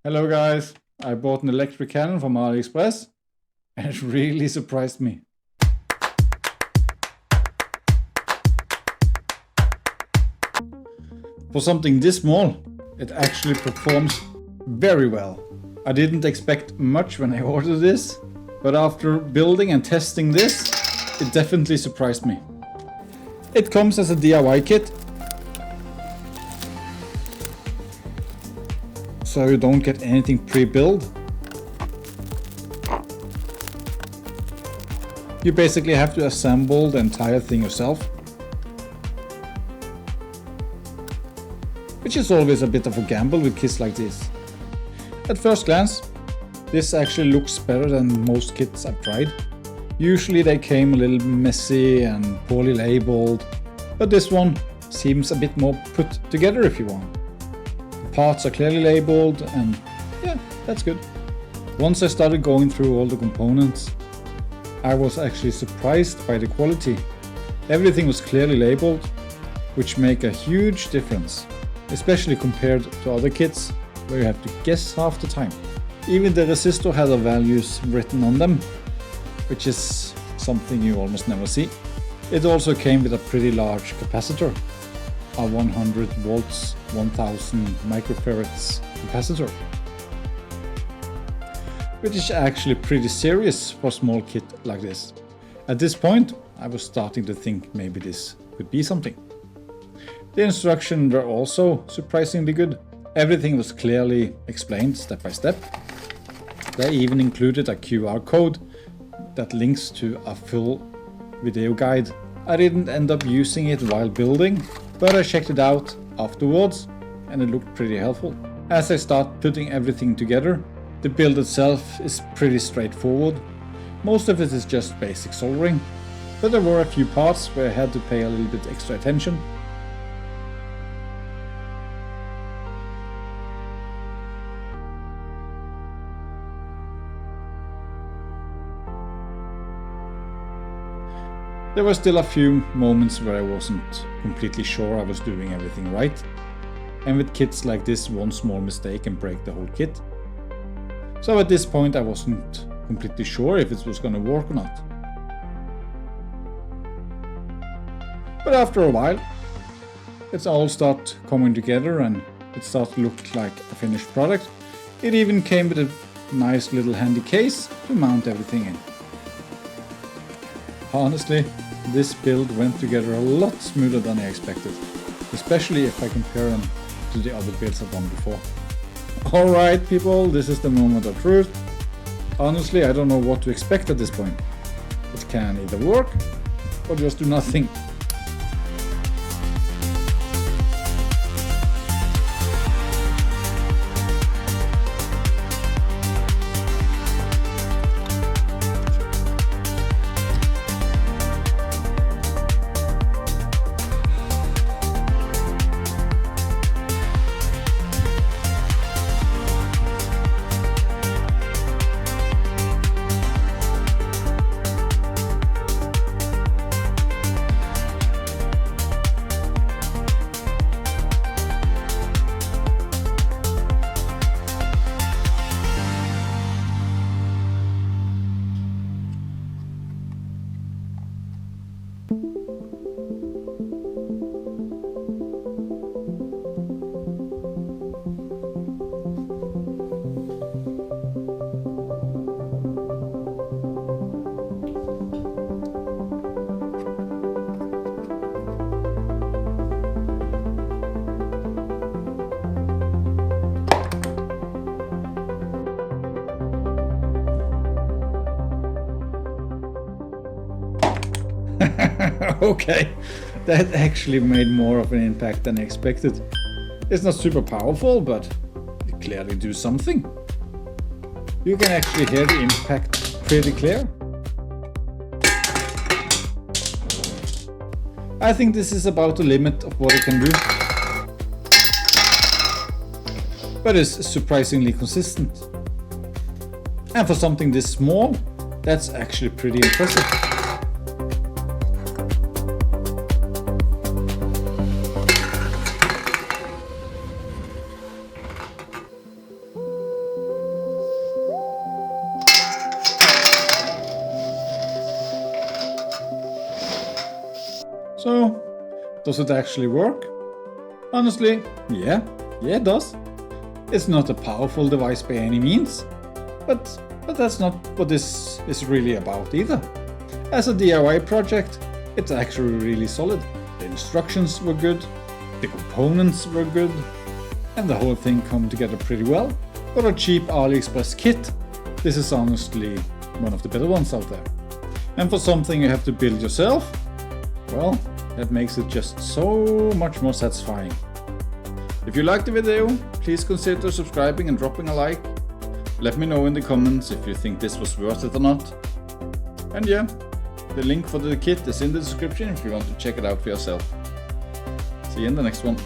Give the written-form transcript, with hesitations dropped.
Hello guys, I bought an electric cannon from AliExpress and it really surprised me. For something this small, it actually performs very well. I didn't expect much when I ordered this, but after building and testing this, it definitely surprised me. It comes as a DIY kit, so you don't get anything pre-built. You basically have to assemble the entire thing yourself, which is always a bit of a gamble with kits like this. At first glance, this actually looks better than most kits I've tried. Usually they came a little messy and poorly labeled, but this one seems a bit more put together if you want. The parts are clearly labeled and yeah, that's good. Once I started going through all the components, I was actually surprised by the quality. Everything was clearly labeled, which make a huge difference, especially compared to other kits where you have to guess half the time. Even the resistor had the values written on them, which is something you almost never see. It also came with a pretty large capacitor, a 100 volts 1000 microfarads capacitor, which is actually pretty serious for a small kit like this. At this point, I was starting to think maybe this could be something. The instructions were also surprisingly good. Everything was clearly explained step by step. They even included a QR code that links to a full video guide. I didn't end up using it while building, but I checked it out afterwards and it looked pretty helpful. As I start putting everything together, the build itself is pretty straightforward. Most of it is just basic soldering, but there were a few parts where I had to pay a little bit extra attention. There were still a few moments where I wasn't completely sure I was doing everything right, and with kits like this, one small mistake can break the whole kit. So at this point I wasn't completely sure if it was gonna work or not. But after a while, it all started coming together and it started to look like a finished product. It even came with a nice little handy case to mount everything in. Honestly, this build went together a lot smoother than I expected, especially if I compare them to the other builds I've done before. Alright people, this is the moment of truth. Honestly, I don't know what to expect at this point. It can either work or just do nothing. Okay, that actually made more of an impact than I expected. It's not super powerful, but it clearly do something. You can actually hear the impact pretty clear. I think this is about the limit of what it can do, but it's surprisingly consistent. And for something this small, that's actually pretty impressive. Does it actually work? Honestly, yeah it does. It's not a powerful device by any means, but that's not what this is really about either. As a DIY project, it's actually really solid. The instructions were good, the components were good, and the whole thing come together pretty well. For a cheap AliExpress kit, this is honestly one of the better ones out there. And for something you have to build yourself, well, that makes it just so much more satisfying. If you liked the video, please consider subscribing and dropping a like. Let me know in the comments if you think this was worth it or not. And yeah, the link for the kit is in the description if you want to check it out for yourself. See you in the next one.